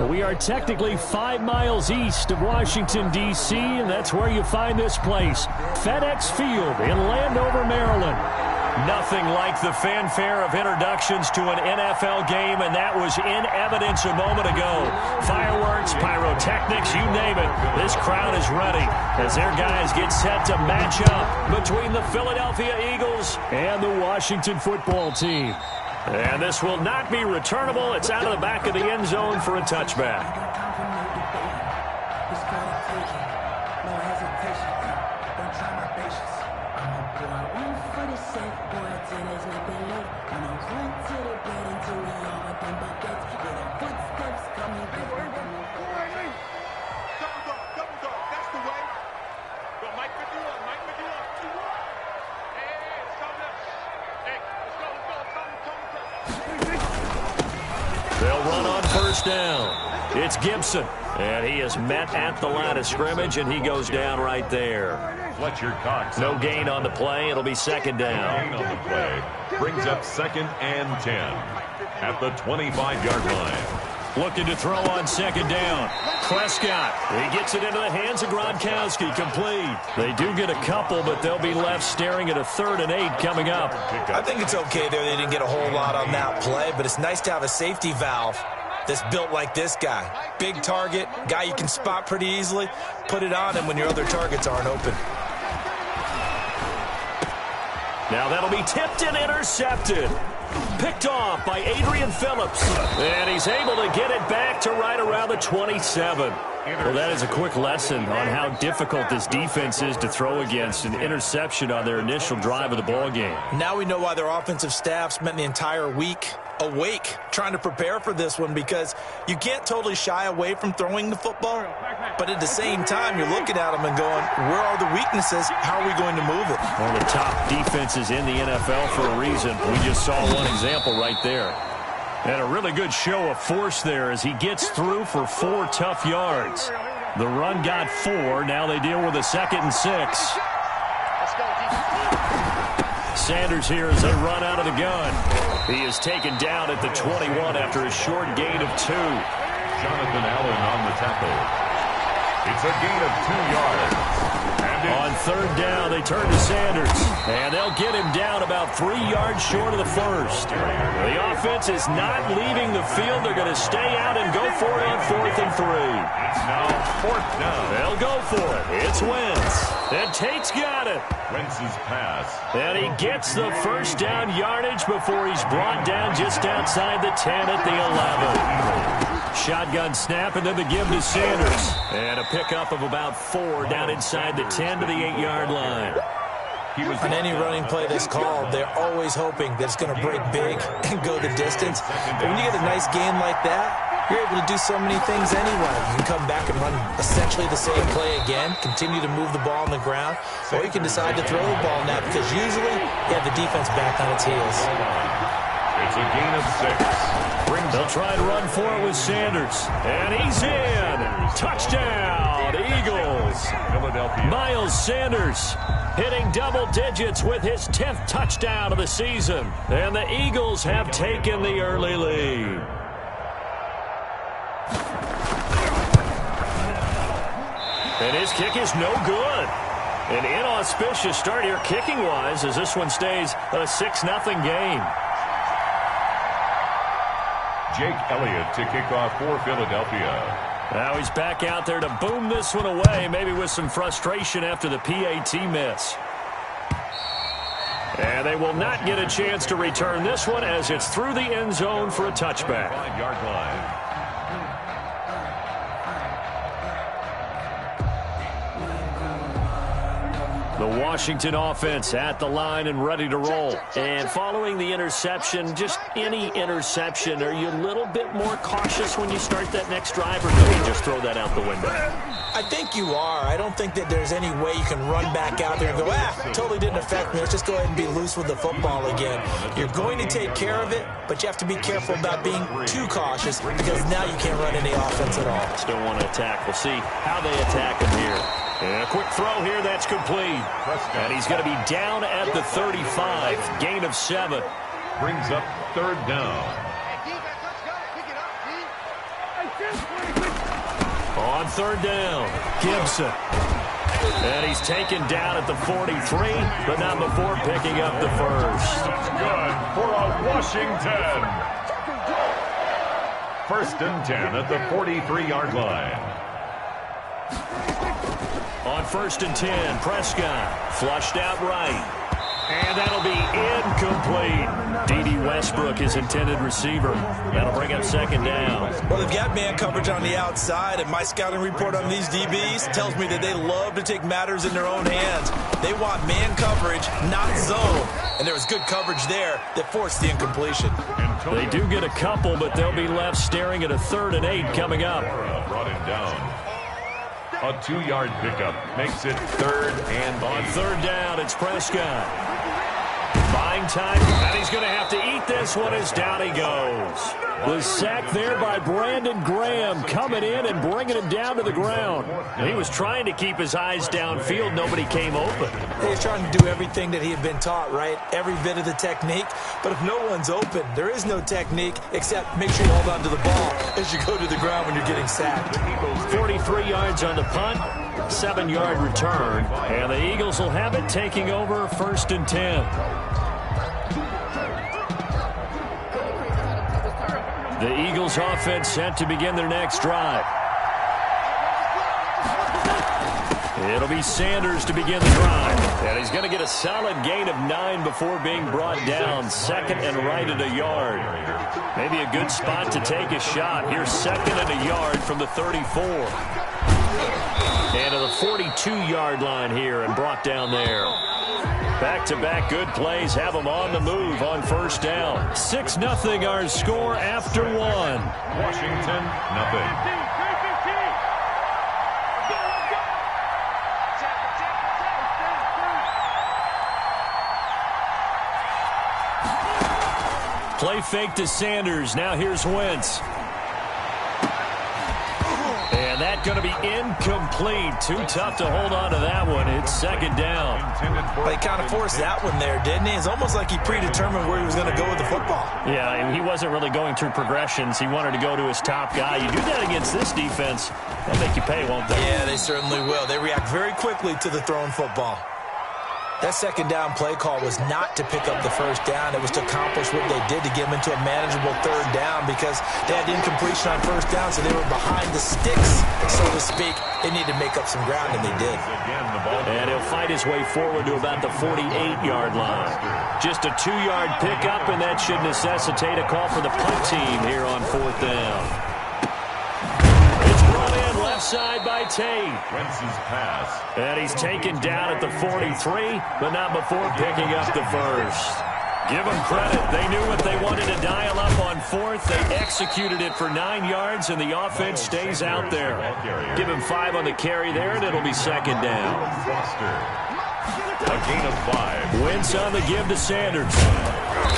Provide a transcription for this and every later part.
We are technically 5 miles east of Washington, D.C., and that's where you find this place, FedEx Field in Landover, Maryland. Nothing like the fanfare of introductions to an NFL game, and that was in evidence a moment ago. Fireworks, pyrotechnics, you name it. This crowd is ready as their guys get set to match up between the Philadelphia Eagles and the Washington football team. And this will not be returnable. It's out of the back of the end zone for a touchback. They'll run on first down. It's Gibson, and he is met at the line of scrimmage, and he goes down right there. Fletcher Cox. No gain on the play. It'll be second down. No gain on the play. Brings up 2nd and 10 at the 25-yard line. Looking to throw on second down. Prescott. He gets it into the hands of Gronkowski. Complete. They do get a couple, but they'll be left staring at a 3rd and 8 coming up. I think it's okay there. They didn't get a whole lot on that play, but it's nice to have a safety valve that's built like this guy. Big target, guy you can spot pretty easily. Put it on him when your other targets aren't open. Now that'll be tipped and intercepted. Picked off by Adrian Phillips. And he's able to get it back to right around the 27. Well, that is a quick lesson on how difficult this defense is to throw against. An interception on their initial drive of the ball game. Now we know why their offensive staff spent the entire week awake trying to prepare for this one, because you can't totally shy away from throwing the football, but at the same time you're looking at them and going, where are the weaknesses? How are we going to move it? One of the top defenses in the NFL for a reason. We just saw one example right there. And a really good show of force there as he gets through for 4 tough yards. The run got 4. Now they deal with a 2nd and 6. Sanders here as they run out of the gun. He is taken down at the 21 after a short gain of 2. Jonathan Allen on the tackle. It's a gain of 2 yards. On 3rd down, they turn to Sanders, and they'll get him down about 3 yards short of the 1st. The offense is not leaving the field. They're going to stay out and go for it on 4th and 3. It's now 4th down. They'll go for it. It's Wentz. And Tate's got it. Wentz's pass. And he gets the first down yardage before he's brought down just outside the 10 at the 11. Shotgun snap, and then the give to Sanders. And a pickup of about 4 down inside the 10 to the 8-yard line. On any running play that's called, they're always hoping that it's going to break big and go the distance. But when you get a nice game like that, you're able to do so many things anyway. You can come back and run essentially the same play again, continue to move the ball on the ground, or you can decide to throw the ball now, because usually you have the defense back on its heels. It's a gain of 6. They'll try to run for it with Sanders. And he's in. Touchdown, Eagles. Philadelphia. Miles Sanders hitting double digits with his 10th touchdown of the season. And the Eagles have taken the early lead. And his kick is no good. An inauspicious start here kicking-wise as this one stays a 6-0 game. Jake Elliott to kick off for Philadelphia. Now he's back out there to boom this one away, maybe with some frustration after the PAT miss. And they will not get a chance to return this one as it's through the end zone for a touchback. 5-yard line. The Washington offense at the line and ready to roll. And following the interception, just any interception, are you a little bit more cautious when you start that next drive, or do you just throw that out the window? I think you are. I don't think that there's any way you can run back out there and go, totally didn't affect me. Let's just go ahead and be loose with the football again. You're going to take care of it, but you have to be careful about being too cautious, because now you can't run any offense at all. Still want to attack. We'll see how they attack him here. And a quick throw here, that's complete. And he's going to be down at the 35. Gain of 7. Brings up 3rd down. third down. Gibson. And he's taken down at the 43, but not before picking up the first. Good for a Washington. 1st and 10 at the 43-yard line. On 1st and 10, Prescott flushed out right. And that'll be incomplete. D.D. Westbrook, his intended receiver. That'll bring up 2nd down. Well, they've got man coverage on the outside, and my scouting report on these DBs tells me that they love to take matters in their own hands. They want man coverage, not zone. And there was good coverage there that forced the incompletion. They do get a couple, but they'll be left staring at a 3rd and 8 coming up. Brought him down. A 2-yard pickup makes it 3rd and on 3rd down, it's Prescott. Buying time, and he's going to have to eat this one as down he goes. The sack there by Brandon Graham, coming in and bringing him down to the ground. He was trying to keep his eyes downfield. Nobody came open. He was trying to do everything that he had been taught, right? Every bit of the technique. But if no one's open, there is no technique except make sure you hold on to the ball as you go to the ground when you're getting sacked. 43 yards on the punt, 7-yard return. And the Eagles will have it, taking over 1st and 10. The Eagles offense set to begin their next drive. It'll be Sanders to begin the drive. And he's going to get a solid gain of 9 before being brought down. 2nd and right at a yard. Maybe a good spot to take a shot. Here's 2nd and a yard from the 34. And to the 42-yard line here and brought down there. Back-to-back good plays have them on the move on 1st down. 6-0 our score after 1. Washington, nothing. Play fake to Sanders. Now here's Wentz. And that's going to be incomplete. Too tough to hold on to that one. It's 2nd down. Well, he kind of forced that one there, didn't he? It's almost like he predetermined where he was going to go with the football. Yeah, and he wasn't really going through progressions. He wanted to go to his top guy. You do that against this defense, they'll make you pay, won't they? Yeah, they certainly will. They react very quickly to the thrown football. That 2nd down play call was not to pick up the 1st down. It was to accomplish what they did to get them into a manageable 3rd down because they had incompletion on 1st down, so they were behind the sticks, so to speak. They needed to make up some ground, and they did. And he'll fight his way forward to about the 48-yard line. Just a 2-yard pickup, and that should necessitate a call for the punt team here on 4th down. Left side by Tate. Wentz's pass. And he's taken down at the 43, but not before picking up the first. Give them credit. They knew what they wanted to dial up on 4th. They executed it for 9 yards, and the offense stays out there. Give him 5 on the carry there, and it'll be 2nd down. Foster. A gain of 5. Wentz on the give to Sanders.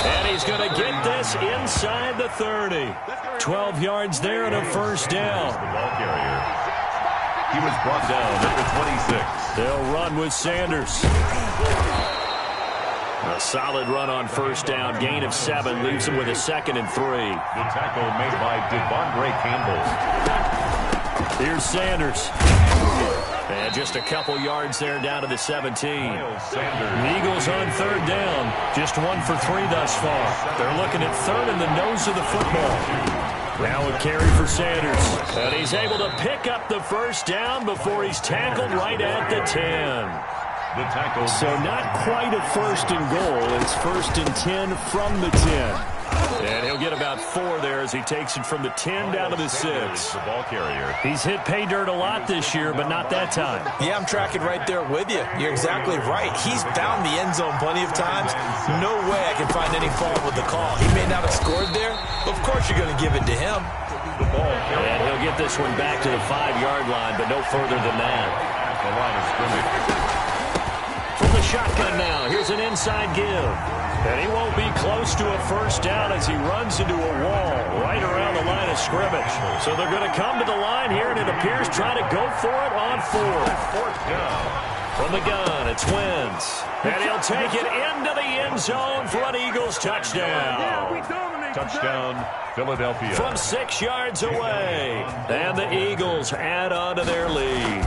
And he's going to get this inside the 30. 12 yards there and a 1st down. The ball carrier. He was brought down at the 26. They'll run with Sanders. A solid run on 1st down. Gain of 7 leaves him with a 2nd and 3. The tackle made by Devondre Campbell. Here's Sanders. And just a couple yards there down to the 17. The Eagles on 3rd down. Just 1 for 3 thus far. They're looking at 3rd in the nose of the football. Now a carry for Sanders. And he's able to pick up the 1st down before he's tackled right at the 10. The tackle. So not quite a 1st and goal. It's 1st and 10 from the 10. And he'll get about 4 there as he takes it from the 10 down to the 6. The ball carrier. He's hit pay dirt a lot this year, but not that time. Yeah, I'm tracking right there with you. You're exactly right. He's found the end zone plenty of times. No way I can find any fault with the call. He may not have scored there. Of course you're going to give it to him. The ball carrier. And he'll get this one back to the 5-yard line, but no further than that. At the line of scrimmage. From the shotgun now, here's an inside give. And he won't be close to a 1st down as he runs into a wall right around the line of scrimmage. So they're going to come to the line here, and it appears trying to go for it on 4th. 4th down. From the gun, it's Wentz. And he'll take it into the end zone for an Eagles touchdown. Touchdown, Philadelphia. From 6 yards away. And the Eagles add on to their lead.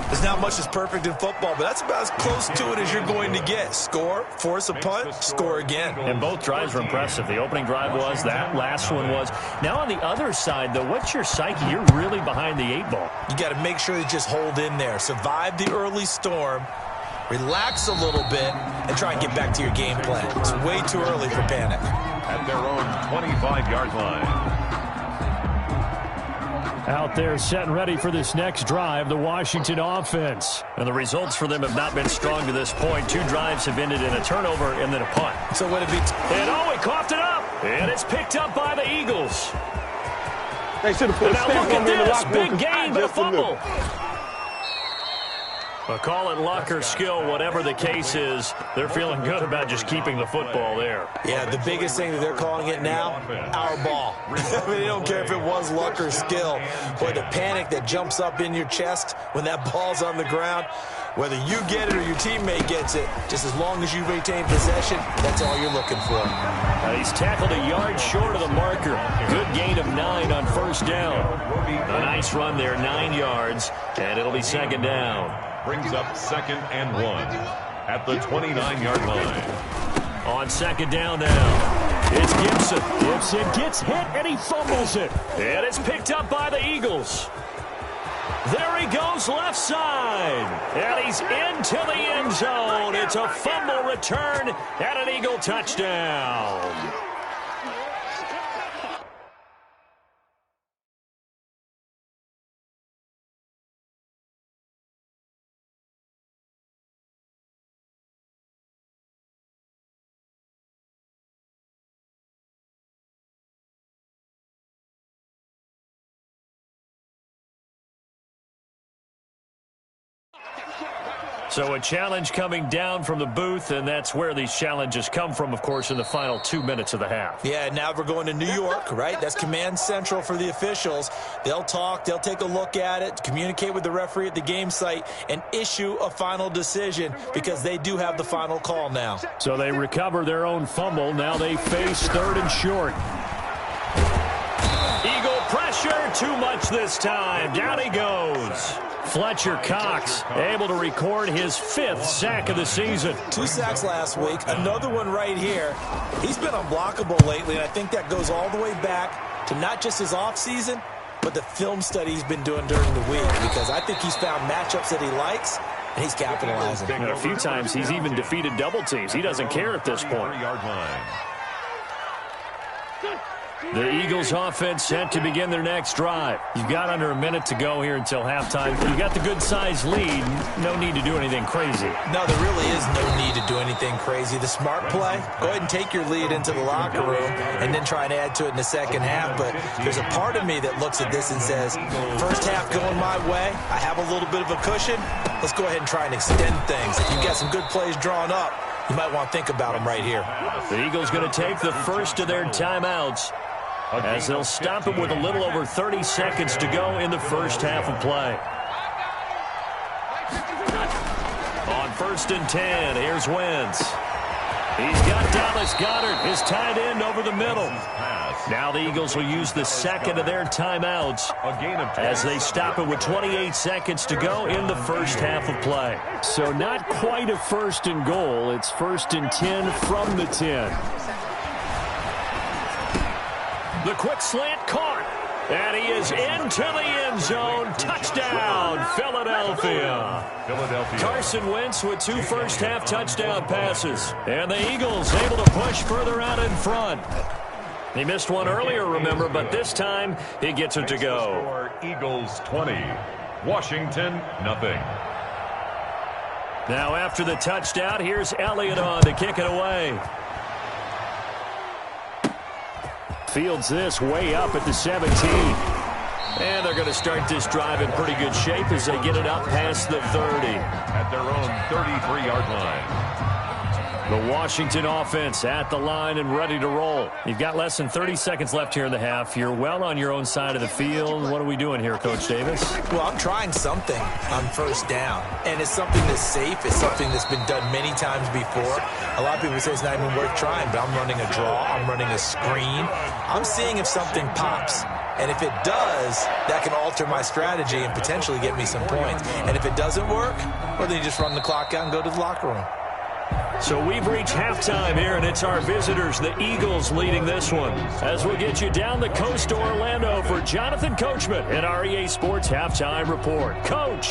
There's not much that's perfect in football, but that's about as close to it as you're going to get. Score, force a punt, score again. And both drives were impressive. The opening drive was, that last one was. Now on the other side, though, what's your psyche? You're really behind the 8 ball. You got to make sure you just hold in there. Survive the early storm, relax a little bit, and try and get back to your game plan. It's way too early for panic. At their own 25-yard line. Out there set and ready for this next drive, the Washington offense. And the results for them have not been strong to this point. 2 drives have ended in a turnover and then a punt. So would it be... And he coughed it up. And it's picked up by the Eagles. They should have put a stamp on me in the locker room. Big gain, but a fumble. But call it luck or skill, whatever the case is, they're feeling good about just keeping the football there. Yeah, the biggest thing that they're calling it now, our ball. I mean, they don't care if it was luck or skill. Boy, the panic that jumps up in your chest when that ball's on the ground, whether you get it or your teammate gets it, just as long as you maintain possession, that's all you're looking for. He's tackled a yard short of the marker. Good gain of 9 on first down. A nice run there, 9 yards, and it'll be second down. Brings up 2nd and 1 at the 29-yard line. On second down now, it's Gibson. Gibson gets hit, and he fumbles it. And it's picked up by the Eagles. There he goes left side. And he's into the end zone. It's a fumble return and an Eagle touchdown. So a challenge coming down from the booth, and that's where these challenges come from, of course, in the final 2 minutes of the half. Yeah, now we're going to New York, right? That's command central for the officials. They'll talk, they'll take a look at it, communicate with the referee at the game site, and issue a final decision because they do have the final call now. So they recover their own fumble. Now they face 3rd and short. Eagle pressure, too much this time. Down he goes. Fletcher Cox able to record his 5th sack of the season. 2 sacks last week, another one right here. He's been unblockable lately, and I think that goes all the way back to not just his offseason, but the film study he's been doing during the week, because I think he's found matchups that he likes, and he's capitalizing. And a few times he's even defeated double teams. He doesn't care at this point. The Eagles offense set to begin their next drive. You've got under a minute to go here until halftime. You've got the good-sized lead. No need to do anything crazy. No, there really is no need to do anything crazy. The smart play, go ahead and take your lead into the locker room and then try and add to it in the second half. But there's a part of me that looks at this and says, first half going my way, I have a little bit of a cushion. Let's go ahead and try and extend things. If you've got some good plays drawn up, you might want to think about them right here. The Eagles going to take the first of their timeouts, as they'll stop him with a little over 30 seconds to go in the first half of play. On 1st and 10, here's Wentz. He's got Dallas Goedert, his tight end, over the middle. Now the Eagles will use the second of their timeouts as they stop it with 28 seconds to go in the first half of play. So not quite a 1st and goal. It's 1st and 10 from the 10. The quick slant caught, and he is into the end zone. Touchdown, Philadelphia. Carson Wentz with 2 first-half touchdown passes, and the Eagles able to push further out in front. He missed one earlier, remember, but this time he gets it to go. Eagles 20, Washington nothing. Now after the touchdown, here's Elliott on to kick it away. Fields this way up at the 17. And they're going to start this drive in pretty good shape as they get it up past the 30. At their own 33-yard line. The Washington offense at the line and ready to roll. You've got less than 30 seconds left here in the half. You're well on your own side of the field. What are we doing here, Coach Davis? Well, I'm trying something on first down, and it's something that's safe. It's something that's been done many times before. A lot of people say it's not even worth trying, but I'm running a draw. I'm running a screen. I'm seeing if something pops. And if it does, that can alter my strategy and potentially get me some points. And if it doesn't work, well, then you just run the clock out and go to the locker room. So we've reached halftime here, and it's our visitors, the Eagles, leading this one. As we'll get you down the coast to Orlando for Jonathan Coachman in our EA Sports Halftime Report. Coach.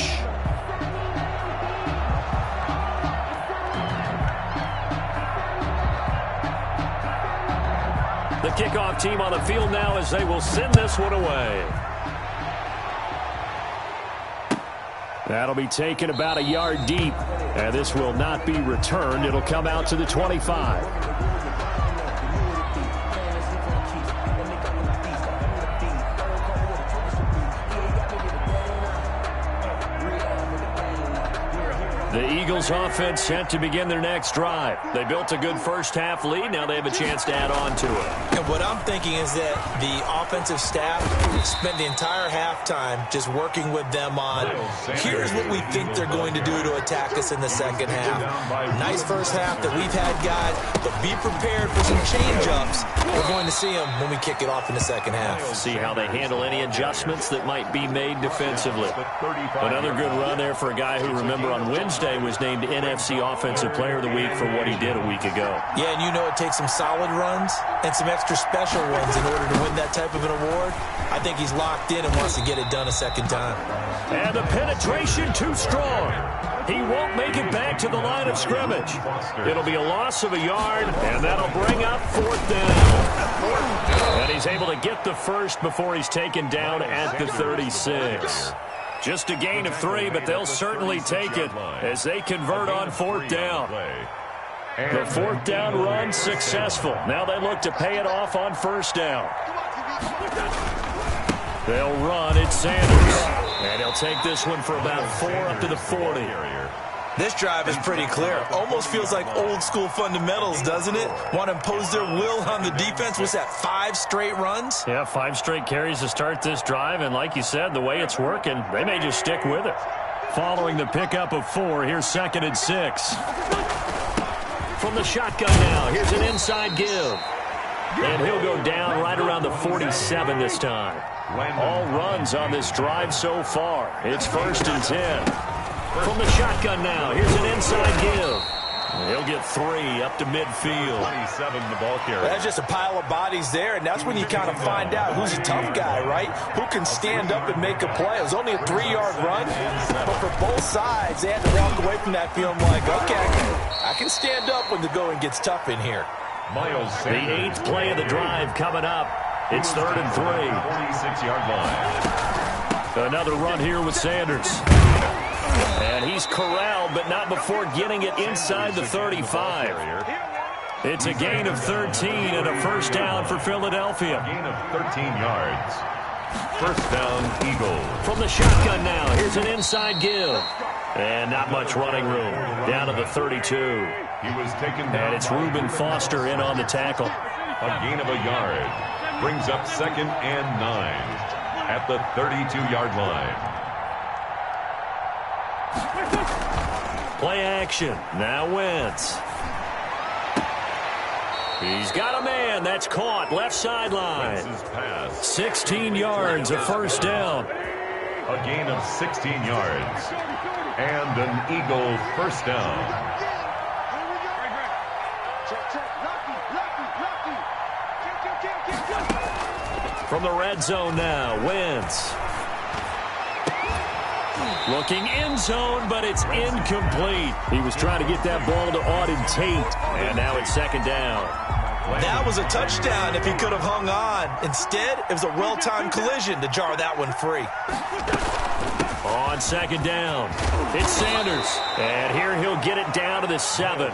The kickoff team on the field now as they will send this one away. That'll be taken about a yard deep. And this will not be returned. It'll come out to the 25. The Eagles offense set to begin their next drive. They built a good first-half lead. Now they have a chance to add on to it. And what I'm thinking is that the offensive staff spent the entire halftime just working with them on, here's what we think they're going to do to attack us in the second half. Nice first half that we've had, guys, but be prepared for some change-ups. We're going to see them when we kick it off in the second half. See how they handle any adjustments that might be made defensively. Another good run there for a guy who, remember, on Wednesday was named NFC Offensive Player of the Week for what he did a week ago. Yeah, and you know it takes some solid runs and some extra special ones in order to win that type of an award. I think he's locked in and wants to get it done a second time. And the penetration too strong. He won't make it back to the line of scrimmage. It'll be a loss of a yard, and that'll bring up fourth down. And he's able to get the first before he's taken down at the 36. Just a gain of 3, but they'll certainly take it as they convert on fourth down. The fourth down run successful. Now they look to pay it off on first down. They'll run. It's Sanders. And he'll take this one for about 4 up to the 40. This drive is pretty clear. Almost feels like old-school fundamentals, doesn't it? Want to impose their will on the defense. Was that 5 straight runs? Yeah, 5 straight carries to start this drive. And like you said, the way it's working, they may just stick with it. Following the pickup of 4, here's 2nd and 6. From the shotgun now, here's an inside give. And he'll go down right around the 47 this time. All runs on this drive so far. It's 1st and 10. From the shotgun now, here's an inside give. He'll get 3 up to midfield. 27, the ball carrier. That's just a pile of bodies there, and that's when you kind of find out who's a tough guy, right? Who can stand up and make a play. It was only a 3-yard run, but for both sides, they had to walk away from that feeling like, okay, I can stand up when the going gets tough in here. The 8th play of the drive coming up. It's 3rd and 3. 46-yard line. Another run here with Sanders. And he's corralled, but not before getting it inside the 35. It's a gain of 13 and a first down for Philadelphia. Gain of 13 yards. First down, Eagles. From the shotgun now, here's an inside give. And not much running room. Down to the 32. He was taken down. And it's Reuben Foster in on the tackle. A gain of a yard. Brings up 2nd and 9 at the 32-yard line. Play action. Now Wentz. He's got a man. That's caught. Left sideline. 16 yards, a first down. A gain of 16 yards. And an Eagle first down. From the red zone now, Wentz. Looking end zone, but it's incomplete. He was trying to get that ball to Auden Tate, and now it's 2nd down. That was a touchdown if he could have hung on. Instead, it was a well-timed collision to jar that one free. On 2nd down, it's Sanders. And here he'll get it down to the 7.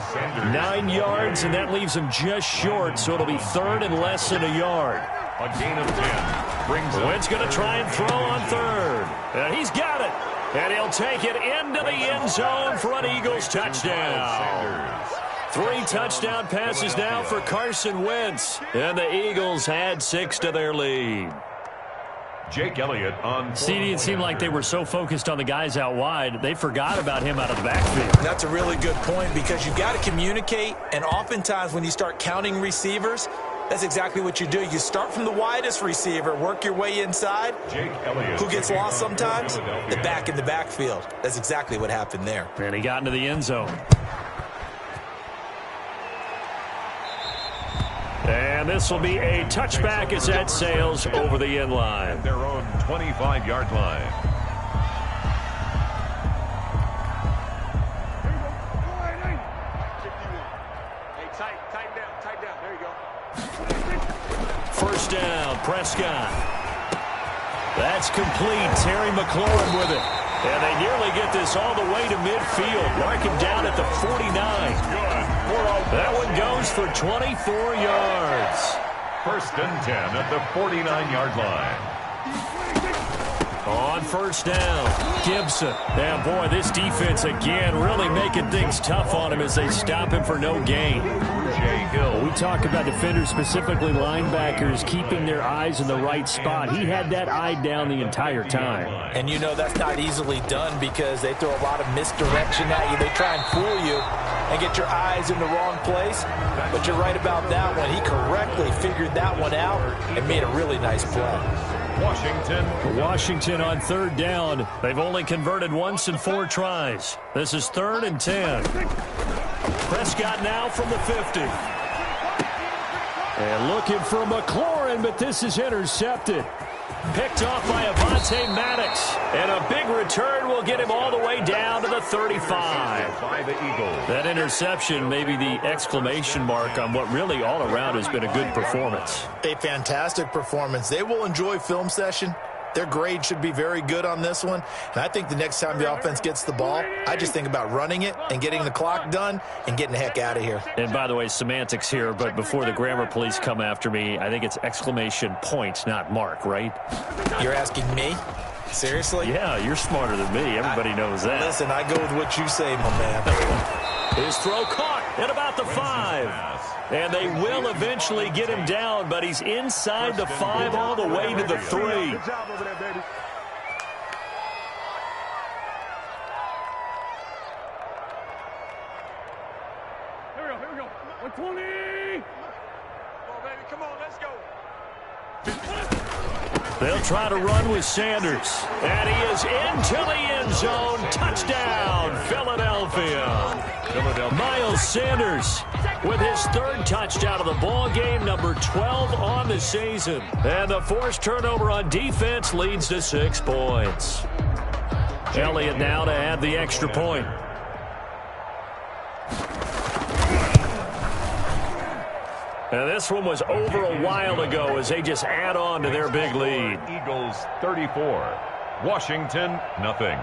9 yards, and that leaves him just short, so it'll be 3rd and less than a yard. A gain of 10. Wentz going to try and throw on 3rd. And he's got it. And he'll take it into the end zone for an Eagles touchdown. 3 touchdown passes now for Carson Wentz. And the Eagles had 6 to their lead. Jake Elliott on. CD, it seemed like they were so focused on the guys out wide, they forgot about him out of the backfield. That's a really good point because you've got to communicate, and oftentimes when you start counting receivers, that's exactly what you do. You start from the widest receiver, work your way inside. Jake Elliott. Who gets lost sometimes? The back in the backfield. That's exactly what happened there. And he got into the end zone. And this will be a touchback as that sails over the end line. Their own 25-yard line. Tight down. There you go. First down, Prescott. That's complete. Terry McLaurin with it. And they nearly get this all the way to midfield. Mark him down at the 49. That one goes for 24 yards. First and 10 at the 49-yard line. On first down, Gibson. And boy, this defense again really making things tough on him as they stop him for no gain. We talk about defenders, specifically linebackers, keeping their eyes in the right spot. He had that eye down the entire time. And you know that's not easily done because they throw a lot of misdirection at you. They try and fool you and get your eyes in the wrong place. But you're right about that one. He correctly figured that one out and made a really nice play. Washington on third down. They've only converted once in 4 tries. This is 3rd and 10. Prescott now from the 50. And looking for McLaurin, but this is intercepted. Picked off by Avonte Maddox. And a big return will get him all the way down to the 35. By the Eagles. That interception may be the exclamation mark on what really all around has been a good performance. A fantastic performance. They will enjoy film session. Their grade should be very good on this one. And I think the next time the offense gets the ball, I just think about running it and getting the clock done and getting the heck out of here. And by the way, semantics here, but before the grammar police come after me, I think it's exclamation point, not mark, right? You're asking me? Seriously? Yeah, you're smarter than me. Everybody knows that. Listen, I go with what you say, my man. His throw caught at about the 5. And they will eventually get him down, but he's inside the 5 all the way to the 3. Good job over there, baby. Here we go. 120. Come on, baby. Come on, let's go. They'll try to run with Sanders. And he is into the end zone. Touchdown, Philadelphia. Miles Sanders with his 3rd touchdown of the ball game, number 12 on the season. And the forced turnover on defense leads to 6 points. Elliott now to add the extra point. And this one was over a while ago as they just add on to their big lead. Eagles 34, Washington nothing.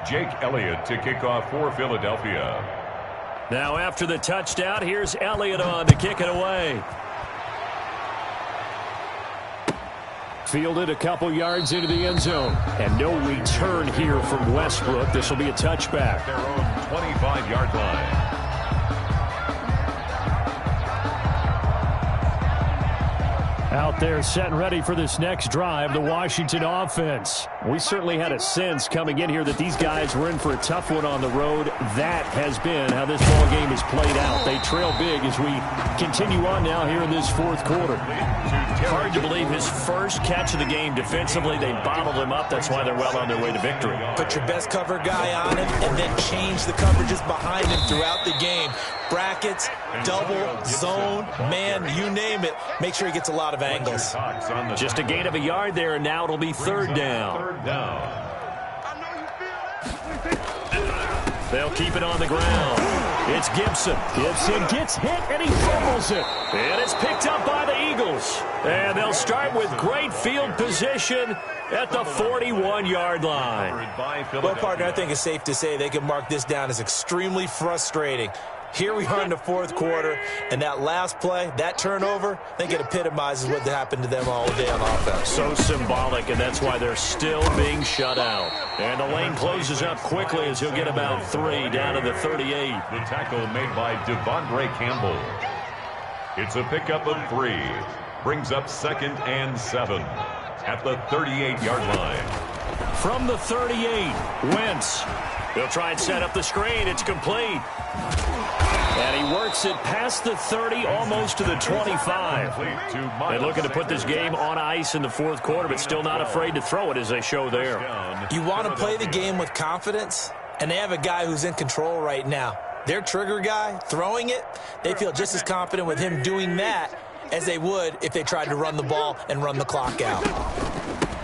Jake Elliott to kick off for Philadelphia. Now after the touchdown, here's Elliott on to kick it away. Fielded a couple yards into the end zone. And no return here from Westbrook. This will be a touchback. Their own 25-yard line. Out there set and ready for this next drive, the Washington offense. We certainly had a sense coming in here that these guys were in for a tough one on the road. That has been how this ball game has played out. They trail big as we continue on now here in this 4th quarter. Hard to believe his first catch of the game defensively. They bottled him up. That's why they're well on their way to victory. Put your best cover guy on him and then change the coverages behind him throughout the game. Brackets, double, zone, man, you name it. Make sure he gets a lot of angles. Just a gain of a yard there, and now it'll be 3rd down. They'll keep it on the ground. It's Gibson. Gibson gets hit, and he fumbles it. And it's picked up by the Eagles. And they'll start with great field position at the 41-yard line. Well, partner, I think it's safe to say they can mark this down as extremely frustrating. Here we are in the fourth quarter, and that last play, that turnover, I think it epitomizes what happened to them all day on offense. So symbolic, and that's why they're still being shut out. And the lane closes up quickly as he'll get about 3 down to the 38. The tackle made by Devondre Campbell. It's a pickup of 3. Brings up 2nd and 7 at the 38-yard line. From the 38, Wentz. He'll try and set up the screen. It's complete. And he works it past the 30, almost to the 25. And looking to put this game on ice in the fourth quarter, but still not afraid to throw it as they show there. You want to play the game with confidence, and they have a guy who's in control right now. Their trigger guy, throwing it, they feel just as confident with him doing that as they would if they tried to run the ball and run the clock out.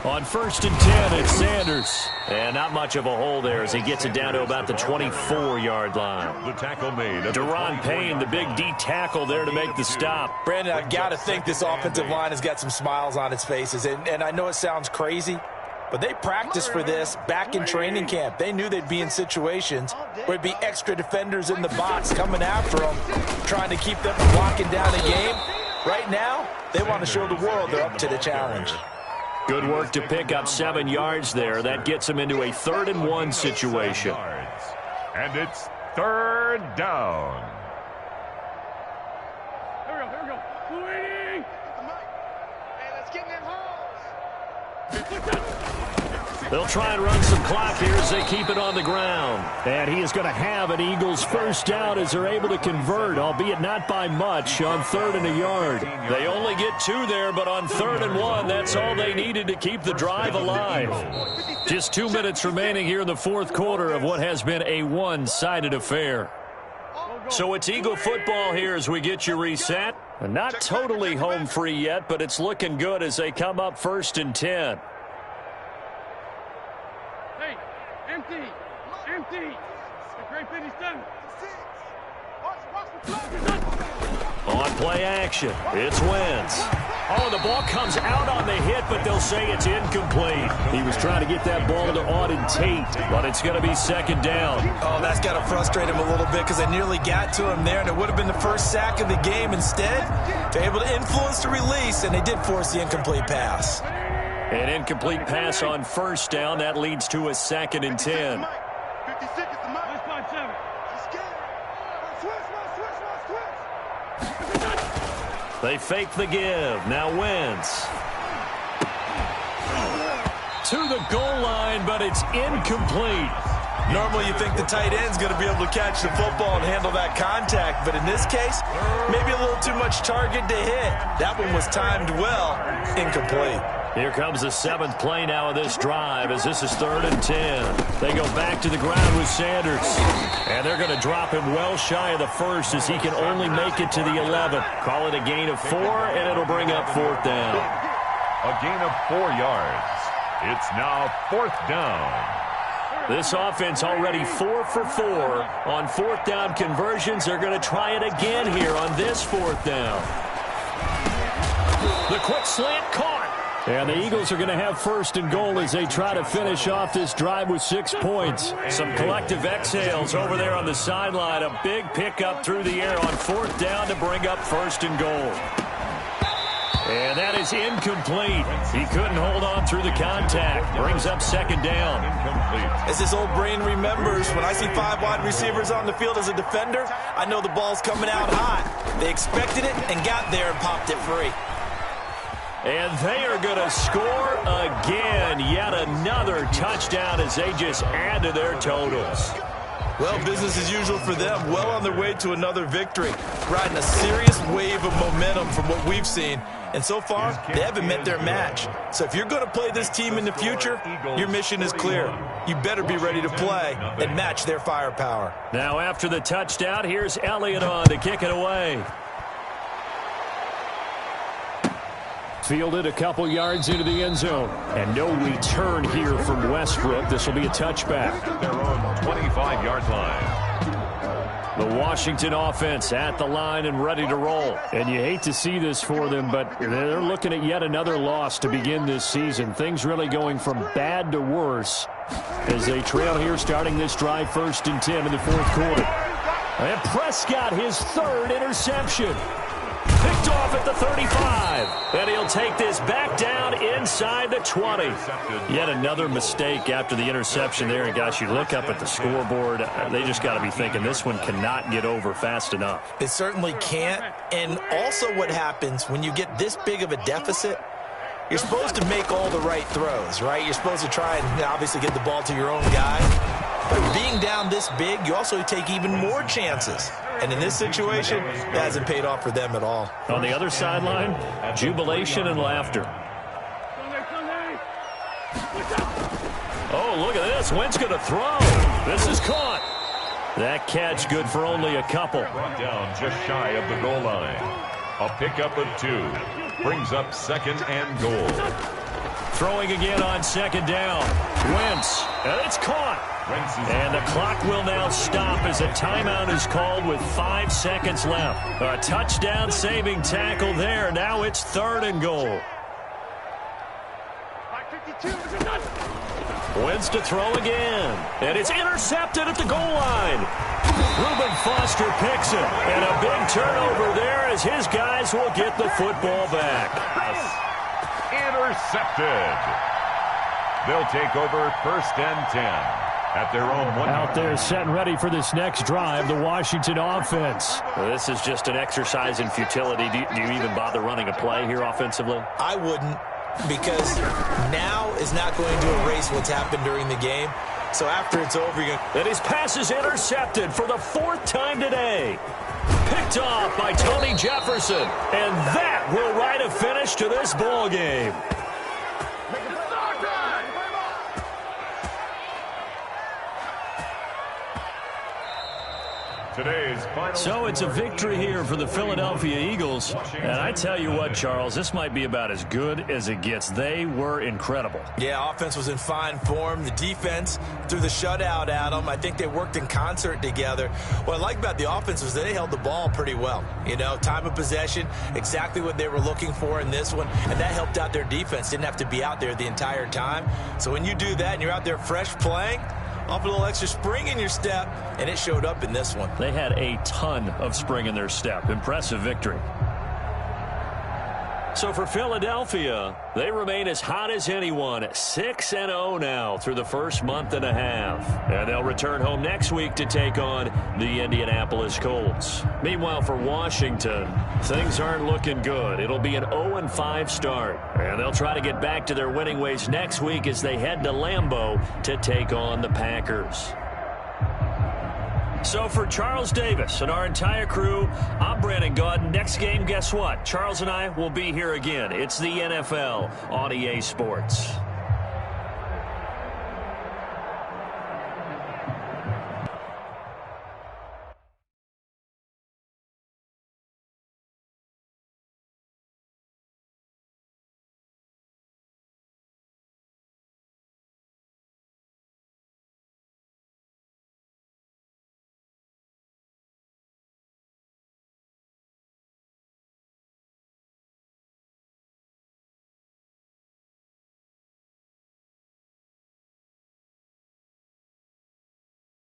On 1st and 10, it's Sanders. And not much of a hole there as he gets it down to about the 24-yard line. The tackle made. Deron Payne, the big D tackle there to make the stop. Brandon, I've got to think this offensive line has got some smiles on its faces. And I know it sounds crazy, but they practiced for this back in training camp. They knew they'd be in situations where it'd be extra defenders in the box coming after them, trying to keep them from locking down the game. Right now, they want to show the world they're up to the challenge. Good work to pick up 7 yards there. That gets them into a 3rd and 1 situation. And it's 3rd down. Here we go. 280. Hey, let's get in them holes. They'll try and run some clock here as they keep it on the ground. And he is going to have an Eagles first down as they're able to convert, albeit not by much, on 3rd and a yard. They only get 2 there, but on 3rd and 1, that's all they needed to keep the drive alive. Just 2 minutes remaining here in the fourth quarter of what has been a one-sided affair. So it's Eagle football here as we get you reset. Not totally home free yet, but it's looking good as they come up 1st and 10. Empty. The great 57. On play action, it's Wentz. Oh, the ball comes out on the hit, but they'll say it's incomplete. He was trying to get that ball to Auden Tate, but it's going to be 2nd down. Oh, that's got to frustrate him a little bit because they nearly got to him there, and it would have been the first sack of the game. Instead, they're able to influence the release, and they did force the incomplete pass. An incomplete pass on 1st down. That leads to a 2nd and 10. 56 is the mark. 5-7. They fake the give. Now Wentz. To the goal line, but it's incomplete. Normally you think the tight end's going to be able to catch the football and handle that contact, but in this case, maybe a little too much target to hit. That one was timed well. Incomplete. Here comes the 7th play now of this drive as this is 3rd and 10. They go back to the ground with Sanders. And they're going to drop him well shy of the 1st as he can only make it to the 11th. Call it a gain of 4, and it'll bring up 4th down. A gain of 4 yards. It's now 4th down. This offense already 4 for 4 on 4th down conversions. They're going to try it again here on this 4th down. The quick slant caught. And the Eagles are going to have 1st and goal as they try to finish off this drive with 6 points. Some collective exhales over there on the sideline. A big pickup through the air on 4th down to bring up 1st and goal. And that is incomplete. He couldn't hold on through the contact. Brings up 2nd down. As his old brain remembers, when I see 5 wide receivers on the field as a defender, I know the ball's coming out hot. They expected it and got there and popped it free. And they are going to score again. Yet another touchdown as they just add to their totals. Well, business as usual for them. Well on their way to another victory. Riding a serious wave of momentum from what we've seen. And so far, they haven't met their match. So if you're going to play this team in the future, your mission is clear. You better be ready to play and match their firepower. Now after the touchdown, here's Elliott on to kick it away. Fielded a couple yards into the end zone. And no return here from Westbrook. This will be a touchback. Their own 25-yard line. The Washington offense at the line and ready to roll. And you hate to see this for them, but they're looking at yet another loss to begin this season. Things really going from bad to worse as they trail here starting this drive 1st and 10 in the fourth quarter. And Prescott, his third interception. Picked off at the 35. And he'll take this back down inside the 20. Yet another mistake after the interception there. And, gosh, you look up at the scoreboard, they just got to be thinking this one cannot get over fast enough. It certainly can't. And also what happens when you get this big of a deficit, you're supposed to make all the right throws, right? You're supposed to try and obviously get the ball to your own guy. But being down this big, you also take even more chances. And in this situation, that hasn't paid off for them at all. On the other sideline, jubilation and laughter. Oh, look at this. Wentz going to throw. This is caught. That catch good for only a couple. Brought down just shy of the goal line. A pickup of 2. Brings up 2nd and goal. Throwing again on 2nd down. Wentz. And it's caught. And the clock will now stop as a timeout is called with 5 seconds left. A touchdown-saving tackle there. Now it's 3rd and goal. Wentz to throw again. And it's intercepted at the goal line. Reuben Foster picks it. And a big turnover there as his guys will get the football back. Intercepted. They'll take over 1st and 10. At their own 1. Out there set and ready for this next drive, the Washington offense. Well, this is just an exercise in futility. Do you even bother running a play here offensively? I wouldn't, because now is not going to erase what's happened during the game. So after it's over, you're going to... And his pass is intercepted for the 4th time today. Picked off by Tony Jefferson. And that will write a finish to this ball game. So it's a victory here for the Philadelphia Eagles. And I tell you what, Charles, this might be about as good as it gets. They were incredible. Yeah, offense was in fine form. The defense threw the shutout at them. I think they worked in concert together. What I like about the offense was they held the ball pretty well. You know, time of possession, exactly what they were looking for in this one. And that helped out their defense. Didn't have to be out there the entire time. So when you do that and you're out there fresh playing, off a little extra spring in your step, and it showed up in this one. They had a ton of spring in their step. Impressive victory. So for Philadelphia, they remain as hot as anyone, 6-0 now through the first month and a half. And they'll return home next week to take on the Indianapolis Colts. Meanwhile, for Washington, things aren't looking good. It'll be an 0-5 start. And they'll try to get back to their winning ways next week as they head to Lambeau to take on the Packers. So for Charles Davis and our entire crew, I'm Brandon Gaudin. Next game, guess what? Charles and I will be here again. It's the NFL on EA Sports.